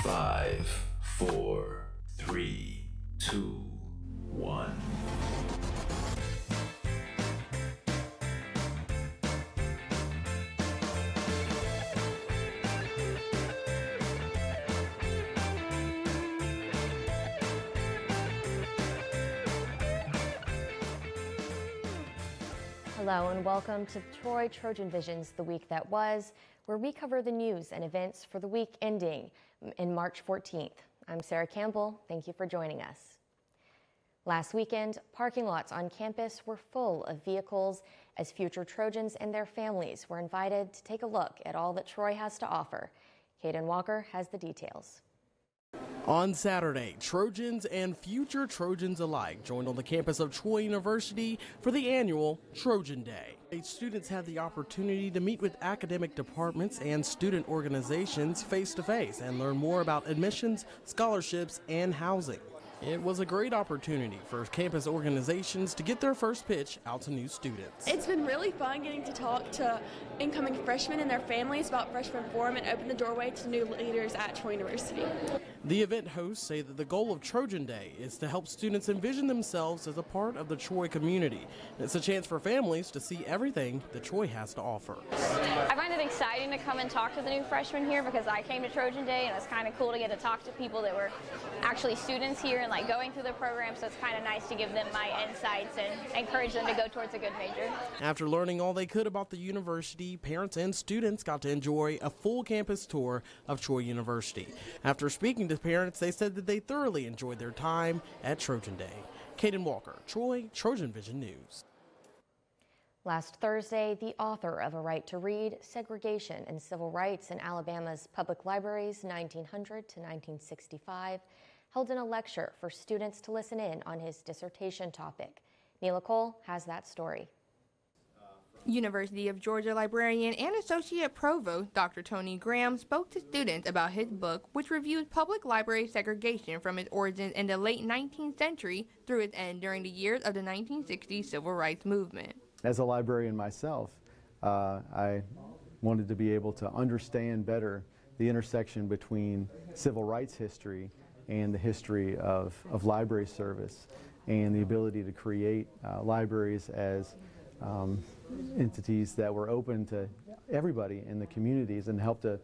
5, 4, 3, 2, 1. Hello and welcome to TrojanVision's The Week That Was, where we cover the news and events for the week ending in March 14th. I'm Sarah Campbell. Thank you for joining us. Last weekend, parking lots on campus were full of vehicles as future Trojans and their families were invited to take a look at all that Troy has to offer. Caden Walker has the details. On Saturday, Trojans and future Trojans alike joined on the campus of Troy University for the annual Trojan Day. Students had the opportunity to meet with academic departments and student organizations face-to-face and learn more about admissions, scholarships, and housing. It was a great opportunity for campus organizations to get their first pitch out to new students. It's been really fun getting to talk to incoming freshmen and their families about Freshman Forum and open the doorway to new leaders at Troy University. The event hosts say that the goal of Trojan Day is to help students envision themselves as a part of the Troy community. It's a chance for families to see everything that Troy has to offer. I find it exciting to come and talk to the new freshmen here because I came to Trojan Day and it's kind of cool to get to talk to people that were actually students here and like going through the program, so it's kind of nice to give them my insights and encourage them to go towards a good major. After learning all they could about the university, parents and students got to enjoy a full campus tour of Troy University. After speaking to parents, they said that they thoroughly enjoyed their time at Trojan Day. Caden Walker, Troy, TrojanVision News. Last Thursday, the author of A Right to Read, Segregation and Civil Rights in Alabama's Public Libraries 1900 to 1965 held in a lecture for students to listen in on his dissertation topic. Neela Cole has that story. University of Georgia librarian and Associate Provost Dr. Tony Graham spoke to students about his book, which reviews public library segregation from its origins in the late 19th century through its end during the years of the 1960s civil rights movement. As a librarian myself, I wanted to be able to understand better the intersection between civil rights history and the history of library service and the ability to create libraries as entities that were open to everybody in the communities and help to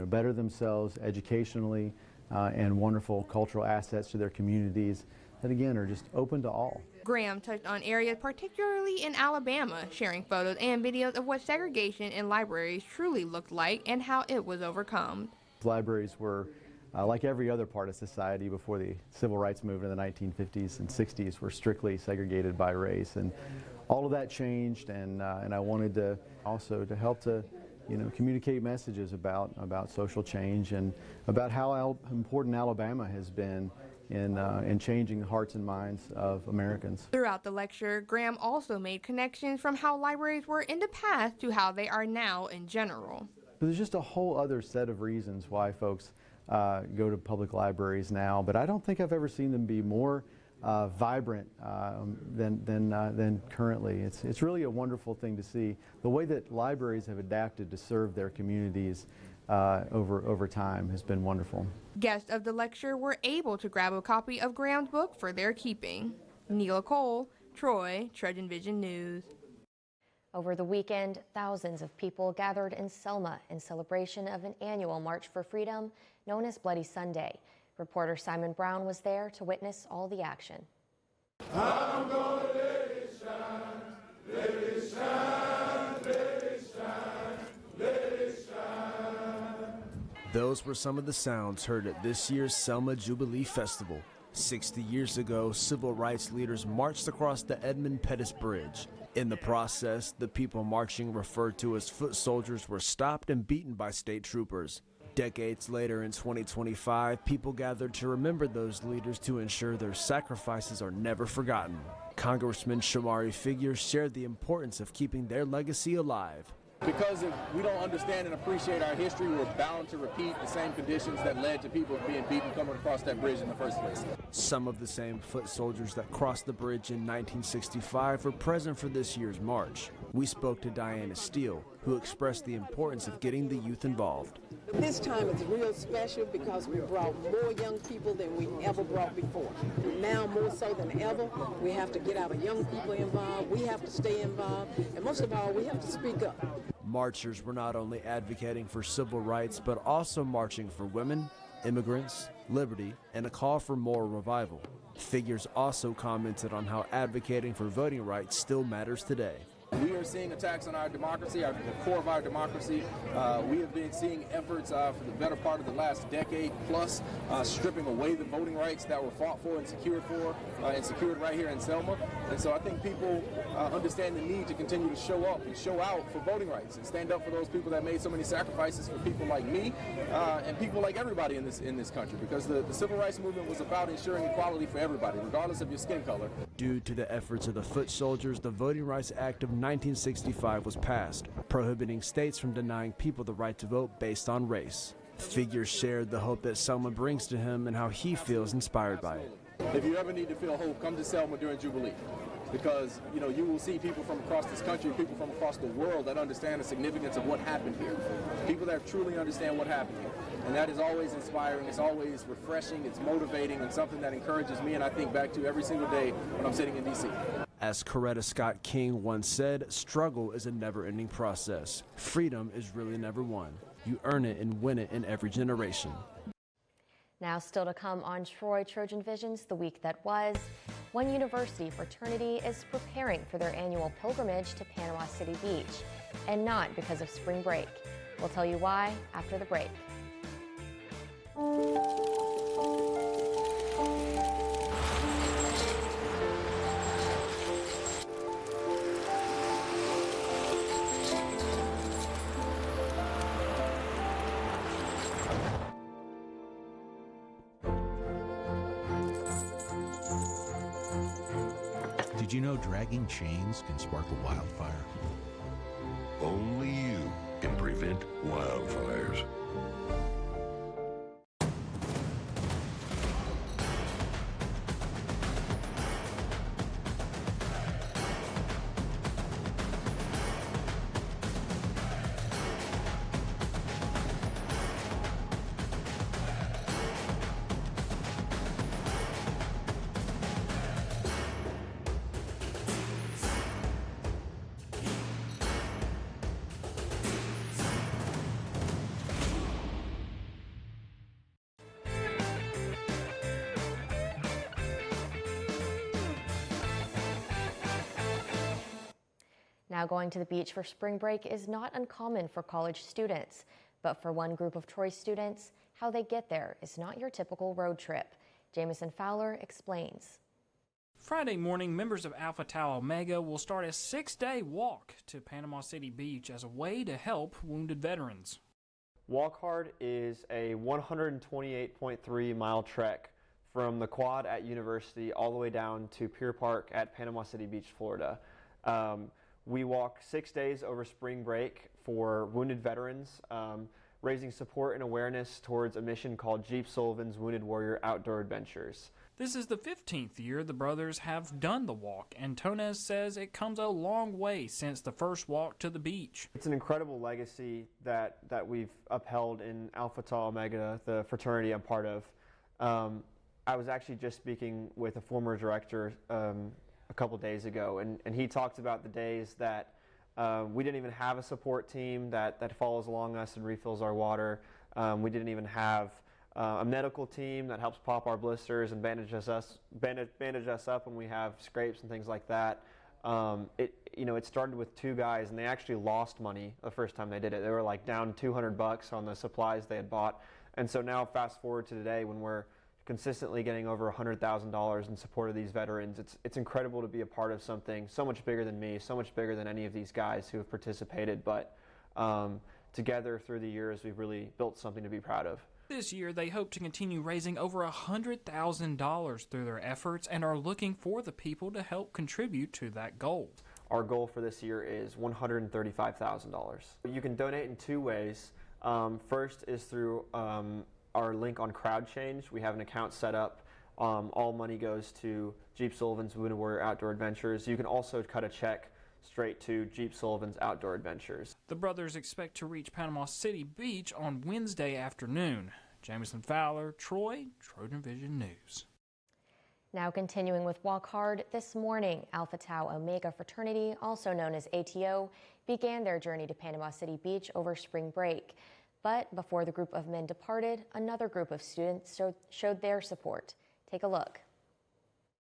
better themselves educationally and wonderful cultural assets to their communities that again are just open to all. Graham touched on areas particularly in Alabama, sharing photos and videos of what segregation in libraries truly looked like and how it was overcome. Libraries were like every other part of society before the civil rights movement in the 1950s and 60s were strictly segregated by race, and all of that changed, and I wanted to also to help to communicate messages about social change and about how important Alabama has been in changing the hearts and minds of Americans. Throughout the lecture, Graham also made connections from how libraries were in the past to how they are now in general. There's just a whole other set of reasons why folks go to public libraries now, but I don't think I've ever seen them be more vibrant than currently. It's really a wonderful thing to see. The way that libraries have adapted to serve their communities over time has been wonderful. Guests of the lecture were able to grab a copy of Graham's book for their keeping. Neela Cole, Troy, TrojanVision News. Over the weekend, thousands of people gathered in Selma in celebration of an annual March for Freedom known as Bloody Sunday. Reporter Simon Brown was there to witness all the action. I'm gonna let it shine, let it shine, let it shine, let it shine. Those were some of the sounds heard at this year's Selma Jubilee Festival. 60 years ago, civil rights leaders marched across the Edmund Pettus Bridge. In the process, the people marching, referred to as foot soldiers, were stopped and beaten by state troopers. Decades later, in 2025, people gathered to remember those leaders to ensure their sacrifices are never forgotten. Congressman Shamari Figure shared the importance of keeping their legacy alive. Because if we don't understand and appreciate our history, we're bound to repeat the same conditions that led to people being beaten coming across that bridge in the first place. Some of the same foot soldiers that crossed the bridge in 1965 were present for this year's march. We spoke to Diana Steele, who expressed the importance of getting the youth involved. This time is real special because we brought more young people than we ever brought before. Now more so than ever, we have to get our young people involved, we have to stay involved, and most of all, we have to speak up. Marchers were not only advocating for civil rights, but also marching for women, immigrants, liberty, and a call for moral revival. Figures also commented on how advocating for voting rights still matters today. We are seeing attacks on our democracy, the core of our democracy. We have been seeing efforts for the better part of the last decade plus, stripping away the voting rights that were fought for and secured right here in Selma. And so I think people understand the need to continue to show up and show out for voting rights and stand up for those people that made so many sacrifices for people like me and people like everybody in this country, because the civil rights movement was about ensuring equality for everybody, regardless of your skin color. Due to the efforts of the foot soldiers, the Voting Rights Act of 1965 was passed, prohibiting states from denying people the right to vote based on race. Figures shared the hope that Selma brings to him and how he feels inspired by it. If you ever need to feel hope, come to Selma during Jubilee, because you will see people from across this country, people from across the world that understand the significance of what happened here. People that truly understand what happened here. And that is always inspiring, it's always refreshing, it's motivating, and something that encourages me and I think back to every single day when I'm sitting in D.C. As Coretta Scott King once said, struggle is a never-ending process. Freedom is really never won. You earn it and win it in every generation. Now still to come on Troy Trojan Visions the week that was. One university fraternity is preparing for their annual pilgrimage to Panama City Beach, and not because of spring break. We'll tell you why after the break. Did you know dragging chains can spark a wildfire? Only you can prevent wildfires. Now going to the beach for spring break is not uncommon for college students, but for one group of Troy students, how they get there is not your typical road trip. Jamison Fowler explains. Friday morning, members of Alpha Tau Omega will start a 6-day walk to Panama City Beach as a way to help wounded veterans. Walk Hard is a 128.3 mile trek from the quad at University all the way down to Pier Park at Panama City Beach, Florida. We walk 6 days over spring break for wounded veterans, raising support and awareness towards a mission called Jeep Sullivan's Wounded Warrior Outdoor Adventures. This is the 15th year the brothers have done the walk, and Tonez says it comes a long way since the first walk to the beach. It's an incredible legacy that we've upheld in Alpha Tau Omega, the fraternity I'm part of. I was actually just speaking with a former director a couple days ago, and he talked about the days that we didn't even have a support team that follows along us and refills our water. We didn't even have a medical team that helps pop our blisters and bandage us up when we have scrapes and things like that. It started with 2 guys, and they actually lost money the first time they did it. They were like down $200 on the supplies they had bought, and so now fast forward to today when we're consistently getting over $100,000 in support of these veterans. It's incredible to be a part of something so much bigger than me, so much bigger than any of these guys who have participated, but together through the years we've really built something to be proud of. This year they hope to continue raising over $100,000 through their efforts and are looking for the people to help contribute to that goal. Our goal for this year is $135,000. You can donate in two ways. First is through our link on CrowdChange. We have an account set up. All money goes to Jeep Sullivan's Wounded Warrior Outdoor Adventures. You can also cut a check straight to Jeep Sullivan's Outdoor Adventures. The brothers expect to reach Panama City Beach on Wednesday afternoon. Jamison Fowler, Troy, TrojanVision News. Now continuing with Walk Hard, this morning, Alpha Tau Omega fraternity, also known as ATO, began their journey to Panama City Beach over spring break. But before the group of men departed, another group of students showed their support. Take a look.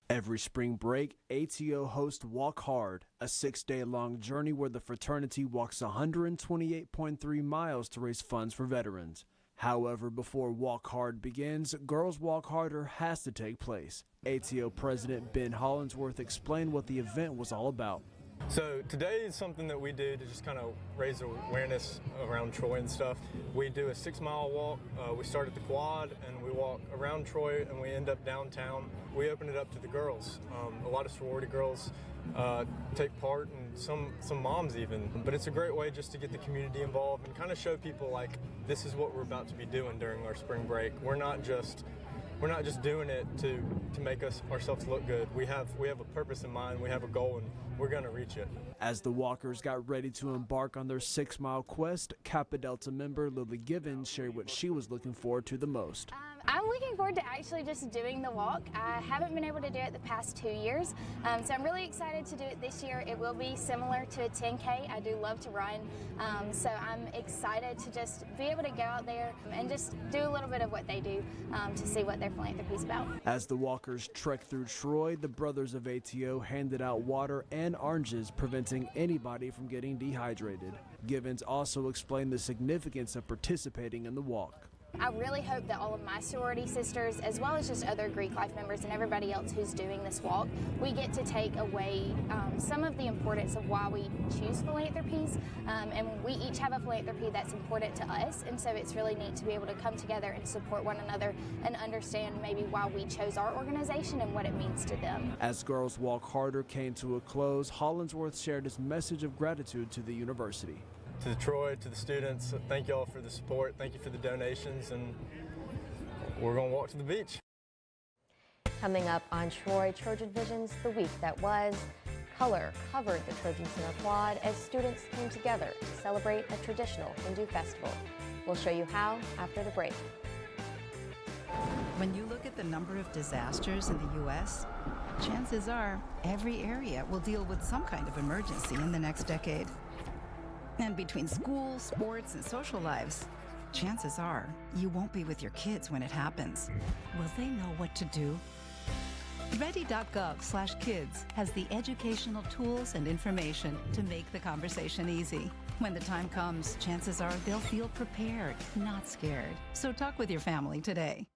Every spring break, ATO hosts Walk Hard, a 6-day-long journey where the fraternity walks 128.3 miles to raise funds for veterans. However, before Walk Hard begins, Girls Walk Harder has to take place. ATO President Ben Hollingsworth explained what the event was all about. So today is something that we do to just kind of raise awareness around Troy and stuff. We do a 6-mile walk. We start at the quad and we walk around Troy and we end up downtown. We open it up to the girls. A lot of sorority girls take part, and some moms even. But it's a great way just to get the community involved and kind of show people like this is what we're about to be doing during our spring break. We're not just doing it to make ourselves look good. We have a purpose in mind. We have a goal, and we're going to reach it. As the walkers got ready to embark on their 6-mile quest, Kappa Delta member Lily Givens shared what she was looking forward to the most. I'm looking forward to actually just doing the walk. I haven't been able to do it the past 2 years, so I'm really excited to do it this year. It will be similar to a 10K. I do love to run, so I'm excited to just be able to go out there and just do a little bit of what they do to see what their philanthropy is about. As the walkers trekked through Troy, the brothers of ATO handed out water and oranges, preventing anybody from getting dehydrated. Givens also explained the significance of participating in the walk. I really hope that all of my sorority sisters, as well as just other Greek life members and everybody else who's doing this walk, we get to take away some of the importance of why we choose philanthropies. And we each have a philanthropy that's important to us, and so it's really neat to be able to come together and support one another and understand maybe why we chose our organization and what it means to them. As Girls Walk Harder came to a close, Hollingsworth shared his message of gratitude to the university. To the Troy, to the students, thank y'all for the support, thank you for the donations, and we're going to walk to the beach. Coming up on Troy Trojan Visions, the week that was, color covered the Trojan Center quad as students came together to celebrate a traditional Hindu festival. We'll show you how after the break. When you look at the number of disasters in the U.S., chances are every area will deal with some kind of emergency in the next decade. And between school, sports, and social lives, chances are you won't be with your kids when it happens. Will they know what to do? Ready.gov/kids has the educational tools and information to make the conversation easy. When the time comes, chances are they'll feel prepared, not scared. So talk with your family today.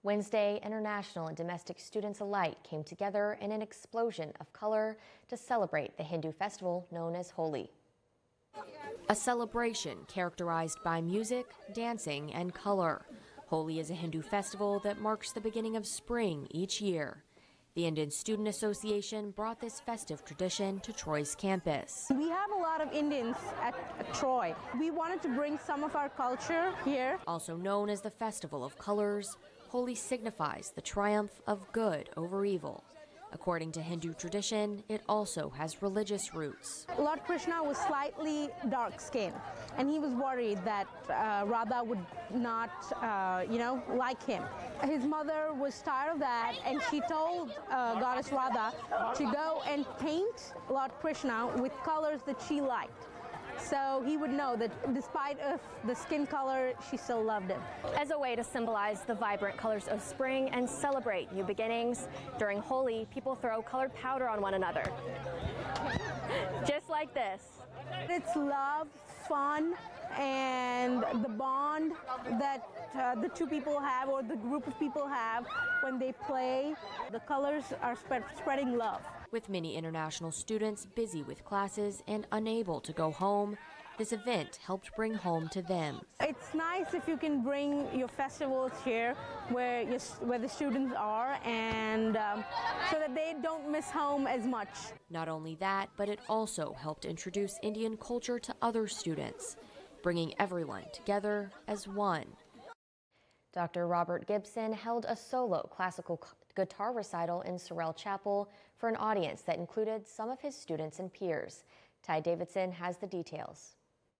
Wednesday, international and domestic students alike came together in an explosion of color to celebrate the Hindu festival known as Holi. A celebration characterized by music, dancing, and color. Holi is a Hindu festival that marks the beginning of spring each year. The Indian Student Association brought this festive tradition to Troy's campus. We have a lot of Indians at Troy. We wanted to bring some of our culture here. Also known as the Festival of Colors, Holi signifies the triumph of good over evil. According to Hindu tradition, it also has religious roots. Lord Krishna was slightly dark-skinned, and he was worried that Radha would not, like him. His mother was tired of that, and she told Goddess Radha to go and paint Lord Krishna with colors that she liked. So he would know that despite of the skin color, she still loved him. As a way to symbolize the vibrant colors of spring and celebrate new beginnings, during Holi, people throw colored powder on one another. Just like this. It's love, fun, and the bond that the two people have, or the group of people have when they play. The colors are spreading love. With many international students busy with classes and unable to go home, this event helped bring home to them. It's nice if you can bring your festivals here where the students are, and so that they don't miss home as much. Not only that, but it also helped introduce Indian culture to other students, bringing everyone together as one. Dr. Robert Gibson held a solo classical guitar recital in Sorrell Chapel for an audience that included some of his students and peers. Ty Davidson has the details.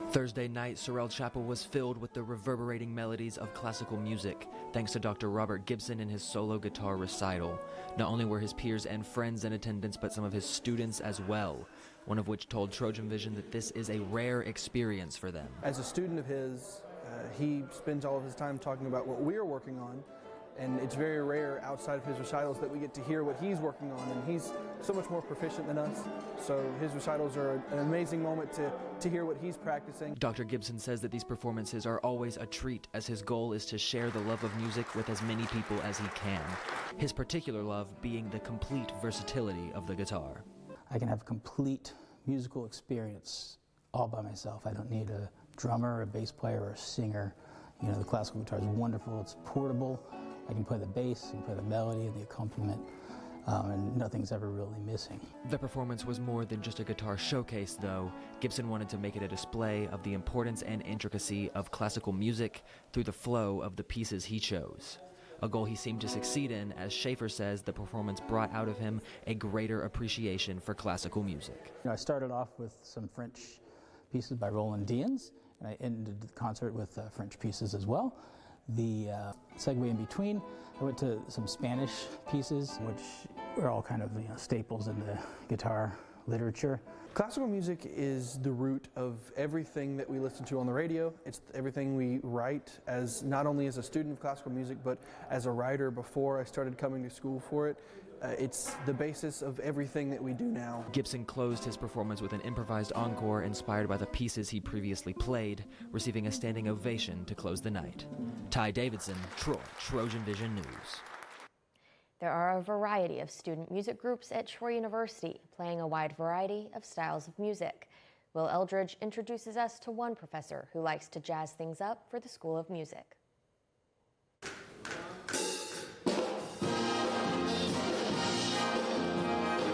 Thursday night, Sorrell Chapel was filled with the reverberating melodies of classical music, thanks to Dr. Robert Gibson and his solo guitar recital. Not only were his peers and friends in attendance, but some of his students as well, one of which told TrojanVision that this is a rare experience for them. As a student of his, he spends all of his time talking about what we're working on, and it's very rare outside of his recitals that we get to hear what he's working on, and he's so much more proficient than us, so his recitals are an amazing moment to hear what he's practicing. Dr. Gibson says that these performances are always a treat, as his goal is to share the love of music with as many people as he can, his particular love being the complete versatility of the guitar. I can have complete musical experience all by myself. I don't need a drummer, a bass player, or a singer. You know, the classical guitar is wonderful, it's portable. I can play the bass, I can play the melody and the accompaniment, and nothing's ever really missing. The performance was more than just a guitar showcase, though. Gibson wanted to make it a display of the importance and intricacy of classical music through the flow of the pieces he chose. A goal he seemed to succeed in, as Schaefer says the performance brought out of him a greater appreciation for classical music. You know, I started off with some French pieces by Roland Diaz, and I ended the concert with French pieces as well. The segue in between, I went to some Spanish pieces, which are all kind of staples in the guitar literature. Classical music is the root of everything that we listen to on the radio. It's everything we write, as not only as a student of classical music, but as a writer before I started coming to school for it. It's the basis of everything that we do now. Gibson closed his performance with an improvised encore inspired by the pieces he previously played, receiving a standing ovation to close the night. Ty Davidson, Troy, TrojanVision News. There are a variety of student music groups at Troy University, playing a wide variety of styles of music. Will Eldridge introduces us to one professor who likes to jazz things up for the School of Music.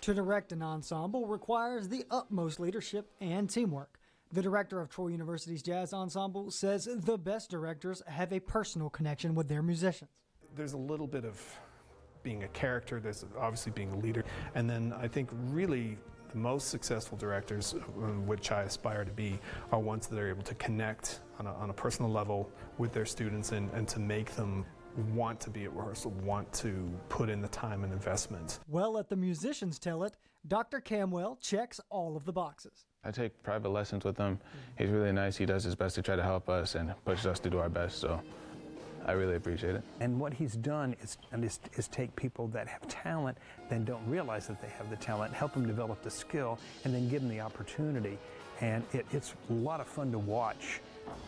To direct an ensemble requires the utmost leadership and teamwork. The director of Troy University's Jazz Ensemble says the best directors have a personal connection with their musicians. There's a little bit of being a character, there's obviously being a leader, and then I think really the most successful directors, which I aspire to be, are ones that are able to connect on a personal level with their students and to make them want to be at rehearsal, want to put in the time and investment. Well, let the musicians tell it, Dr. Camwell checks all of the boxes. I take private lessons with him. He's really nice. He does his best to try to help us and push us to do our best, so I really appreciate it. And what he's done is take people that have talent, then don't realize that they have the talent, help them develop the skill, and then give them the opportunity. And it's a lot of fun to watch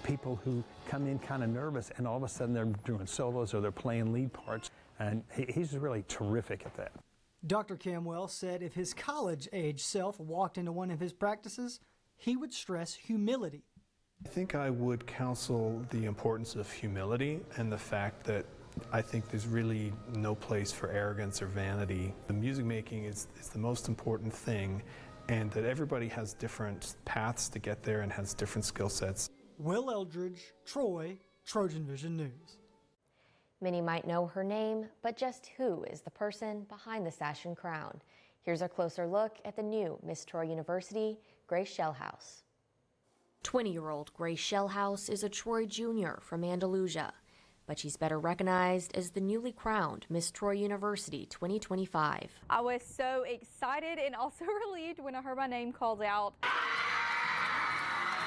people who come in kind of nervous and all of a sudden they're doing solos or they're playing lead parts, and he's really terrific at that. Dr. Camwell said if his college-age self walked into one of his practices, he would stress humility. I think I would counsel the importance of humility and the fact that I think there's really no place for arrogance or vanity. The music making is the most important thing, and that everybody has different paths to get there and has different skill sets. Will Eldridge, Troy, TrojanVision News. Many might know her name, but just who is the person behind the sash and crown? Here's a closer look at the new Miss Troy University, Grace Shellhouse. 20-year-old Grace Shellhouse is a Troy junior from Andalusia, but she's better recognized as the newly crowned Miss Troy University 2025. I was so excited and also relieved when I heard my name called out.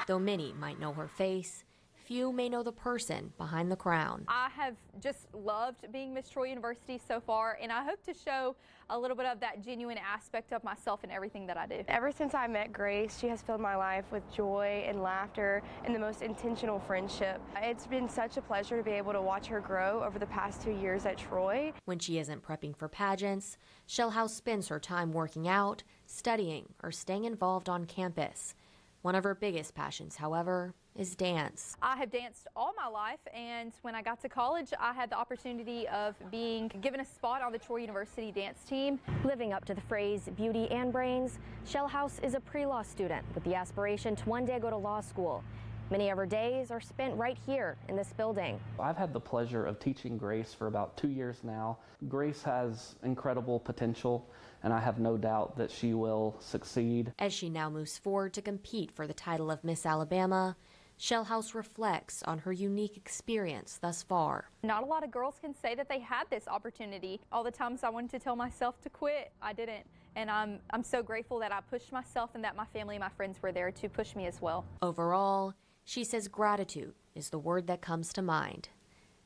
Though many might know her face, few may know the person behind the crown. I have just loved being Miss Troy University so far, and I hope to show a little bit of that genuine aspect of myself in everything that I do. Ever since I met Grace, she has filled my life with joy and laughter and the most intentional friendship. It's been such a pleasure to be able to watch her grow over the past 2 years at Troy. When she isn't prepping for pageants, Shell House spends her time working out, studying, or staying involved on campus. One of her biggest passions, however, is dance. I have danced all my life, and when I got to college, I had the opportunity of being given a spot on the Troy University dance team. Living up to the phrase beauty and brains, Shell House is a pre-law student with the aspiration to one day go to law school. Many of her days are spent right here in this building. I've had the pleasure of teaching Grace for about 2 years now. Grace has incredible potential, and I have no doubt that she will succeed. As she now moves forward to compete for the title of Miss Alabama, Shell House reflects on her unique experience thus far. Not a lot of girls can say that they had this opportunity. All the times I wanted to tell myself to quit, I didn't. And I'm so grateful that I pushed myself and that my family and my friends were there to push me as well. Overall, she says gratitude is the word that comes to mind.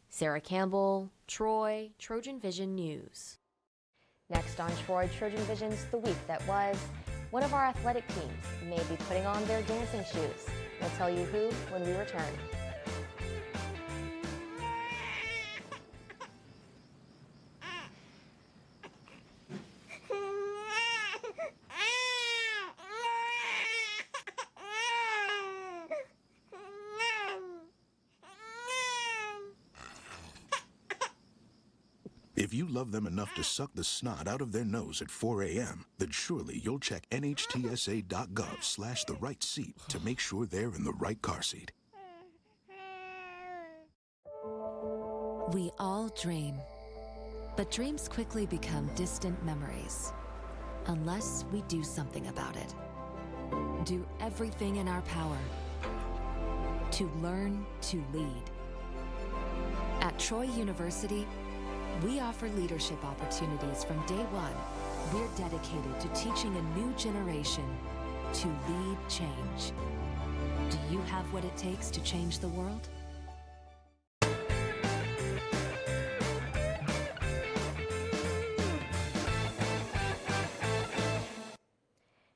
Sarah Campbell, Troy, Trojan Vision News. Next on Troy, Trojan Vision's The Week That Was, one of our athletic teams may be putting on their dancing shoes. We'll tell you who when we return. If you love them enough to suck the snot out of their nose at 4 a.m., then surely you'll check nhtsa.gov/the right seat to make sure they're in the right car seat. We all dream, but dreams quickly become distant memories unless we do something about it. Do everything in our power to learn to lead. At Troy University, we offer leadership opportunities from day one. We're dedicated to teaching a new generation to lead change. Do you have what it takes to change the world?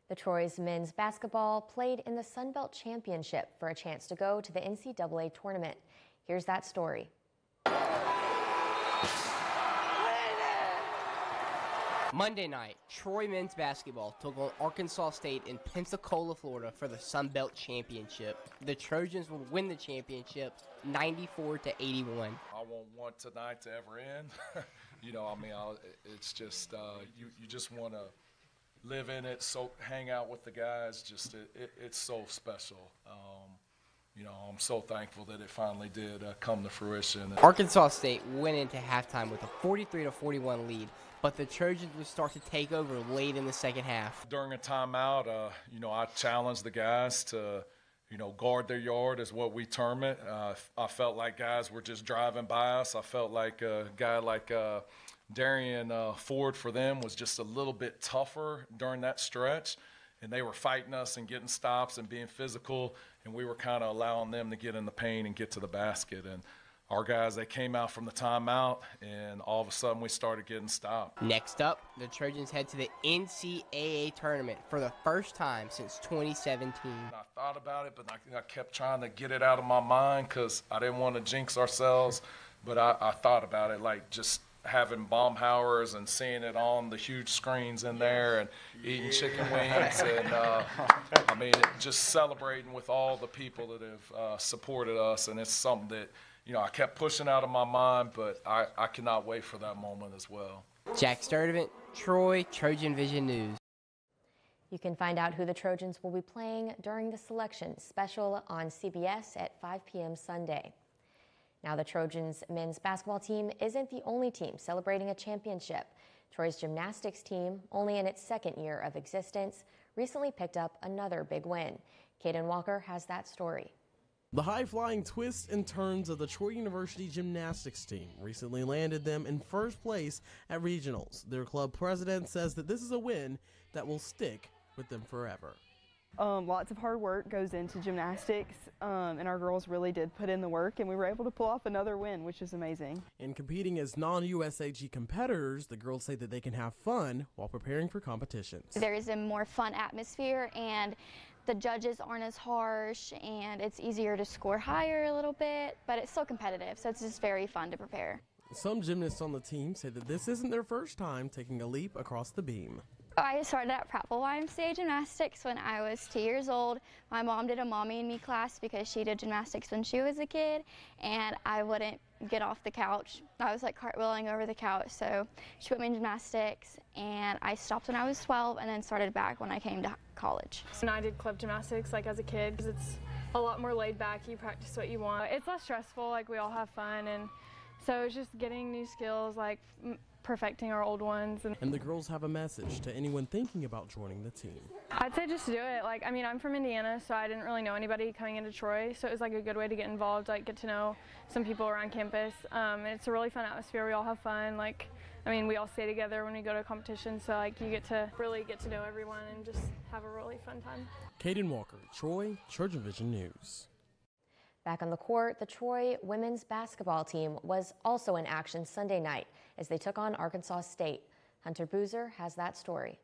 The Troy's men's basketball played in the Sun Belt Championship for a chance to go to the NCAA tournament. Here's that story. Monday night, Troy men's basketball took on Arkansas State in Pensacola, Florida for the Sun Belt Championship. The Trojans will win the championship 94-81. I won't want tonight to ever end. It's just, you just want to live in it, hang out with the guys. It's so special. I'm so thankful that it finally did come to fruition. Arkansas State went into halftime with a 43-41 lead, but the Trojans would start to take over late in the second half. During a timeout, I challenged the guys to, guard their yard is what we term it. I felt like guys were just driving by us. I felt like a guy like Darian Ford for them was just a little bit tougher during that stretch. And they were fighting us and getting stops and being physical, and we were kind of allowing them to get in the paint and get to the basket. And our guys, they came out from the timeout, and all of a sudden we started getting stopped. Next up, the Trojans head to the NCAA tournament for the first time since 2017. I thought about it, but I kept trying to get it out of my mind because I didn't want to jinx ourselves. But I thought about it, like just having Baumhauer's and seeing it on the huge screens in there and eating chicken wings and just celebrating with all the people that have supported us. And it's something that, I kept pushing out of my mind, but I cannot wait for that moment as well. Jack Sturdivant, Troy, Trojan Vision News. You can find out who the Trojans will be playing during the selection special on CBS at 5 p.m. Sunday. Now, the Trojans men's basketball team isn't the only team celebrating a championship. Troy's gymnastics team, only in its second year of existence, recently picked up another big win. Caden Walker has that story. The high-flying twists and turns of the Troy University gymnastics team recently landed them in first place at regionals. Their club president says that this is a win that will stick with them forever. Lots of hard work goes into gymnastics, and our girls really did put in the work, and we were able to pull off another win, which is amazing. In competing as non-USAG competitors, the girls say that they can have fun while preparing for competitions. There is a more fun atmosphere, and the judges aren't as harsh, and it's easier to score higher a little bit, but it's still competitive, so it's just very fun to prepare. Some gymnasts on the team say that this isn't their first time taking a leap across the beam. I started at Prattville YMCA Gymnastics when I was 2 years old. My mom did a Mommy and Me class because she did gymnastics when she was a kid, and I wouldn't get off the couch. I was like cartwheeling over the couch, so she put me in gymnastics, and I stopped when I was 12 and then started back when I came to college. And I did club gymnastics like as a kid because it's a lot more laid back. You practice what you want. It's less stressful, like we all have fun, and so it's just getting new skills, like perfecting our old ones. And the girls have a message to anyone thinking about joining the team. I'd say just do it. Like, I mean, I'm from Indiana, so I didn't really know anybody coming into Troy, so it was like a good way to get involved, like get to know some people around campus. And it's a really fun atmosphere. We all have fun. Like, I mean, we all stay together when we go to competition, so like you get to really get to know everyone and just have a really fun time. Caden Walker, Troy, TrojanVision News. Back on the court, the Troy women's basketball team was also in action Sunday night as they took on Arkansas State. Hunter Boozer has that story.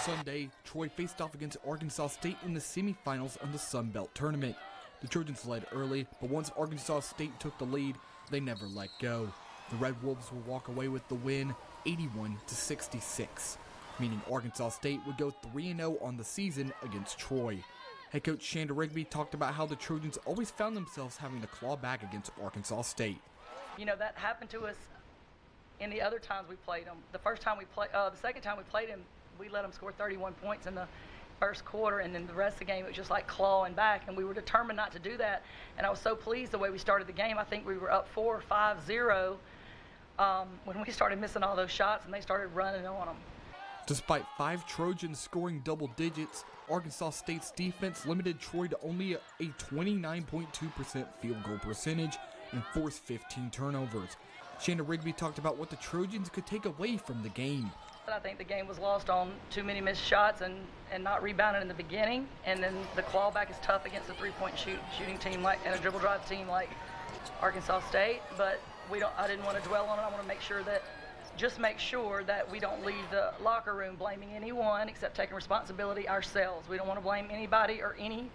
Sunday, Troy faced off against Arkansas State in the semifinals of the Sun Belt Tournament. The Trojans led early, but once Arkansas State took the lead, they never let go. The Red Wolves will walk away with the win, 81-66, meaning Arkansas State would go 3-0 on the season against Troy. Head coach Shanda Rigby talked about how the Trojans always found themselves having to claw back against Arkansas State. You know, that happened to us in the other times we played them. The second time we played them, we let them score 31 points in the first quarter, and then the rest of the game it was just like clawing back, and we were determined not to do that. And I was so pleased the way we started the game. I think we were up 4 or 5-0 when we started missing all those shots, and they started running on them. Despite 5 Trojans scoring double digits, Arkansas State's defense limited Troy to only a 29.2% field goal percentage and forced 15 turnovers. Shanda Rigby talked about what the Trojans could take away from the game. I think the game was lost on too many missed shots and not rebounding in the beginning, and then the clawback is tough against a three-point shooting team and a dribble drive team like Arkansas State, but I didn't want to dwell on it. I want to make sure that we don't leave the locker room blaming anyone except taking responsibility ourselves. We don't want to blame anybody or any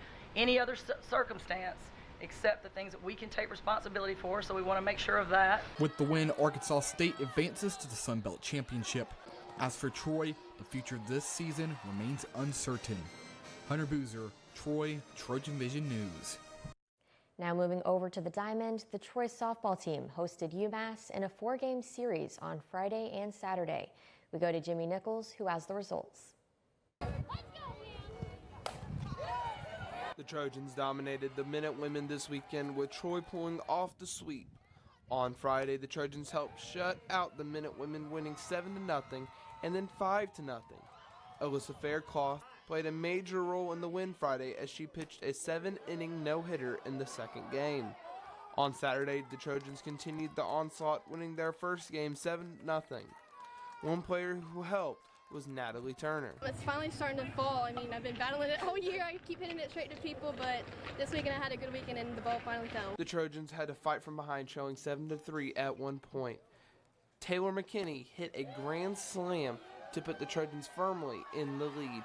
other circumstance except the things that we can take responsibility for, so we want to make sure of that. With the win, Arkansas State advances to the Sun Belt Championship. As for Troy, the future this season remains uncertain. Hunter Boozer, Troy, TrojanVision News. Now moving over to the Diamond, the Troy softball team hosted UMass in a 4-game series on Friday and Saturday. We go to Jimmy Nichols, who has the results. The Trojans dominated the Minute Women this weekend, with Troy pulling off the sweep. On Friday, the Trojans helped shut out the Minute Women, winning 7-0 and then 5-0. Alyssa Faircloth played a major role in the win Friday as she pitched a 7-inning no-hitter in the second game. On Saturday, the Trojans continued the onslaught, winning their first game 7-0. One player who helped was Natalie Turner. It's finally starting to fall. I mean, I've been battling it all year. I keep hitting it straight to people, but this weekend I had a good weekend and the ball finally fell. The Trojans had to fight from behind, showing 7-3 at one point. Taylor McKinney hit a grand slam to put the Trojans firmly in the lead.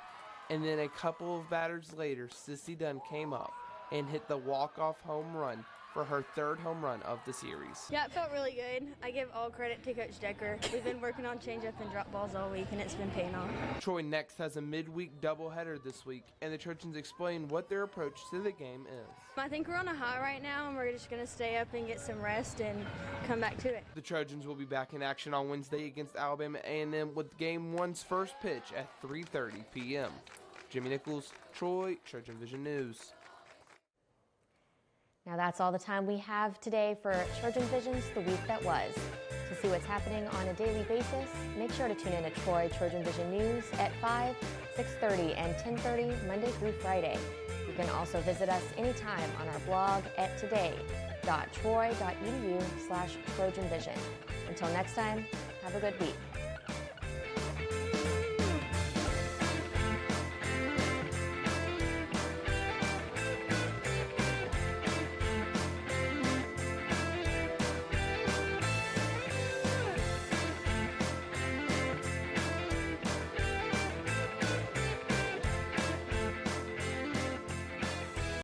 And then a couple of batters later, Sissy Dunn came up and hit the walk-off home run for her 3rd home run of the series. Yeah, it felt really good. I give all credit to Coach Decker. We've been working on change-up and drop balls all week, and it's been paying off. Troy next has a midweek doubleheader this week, and the Trojans explain what their approach to the game is. I think we're on a high right now, and we're just going to stay up and get some rest and come back to it. The Trojans will be back in action on Wednesday against Alabama A&M with Game 1's first pitch at 3:30 p.m. Jimmy Nichols, Troy, TrojanVision News. Now that's all the time we have today for TrojanVision's The Week That Was. To see what's happening on a daily basis, make sure to tune in to Troy TrojanVision News at 5, 6:30, and 10:30 Monday through Friday. You can also visit us anytime on our blog at today.troy.edu/TrojanVision. Until next time, have a good week.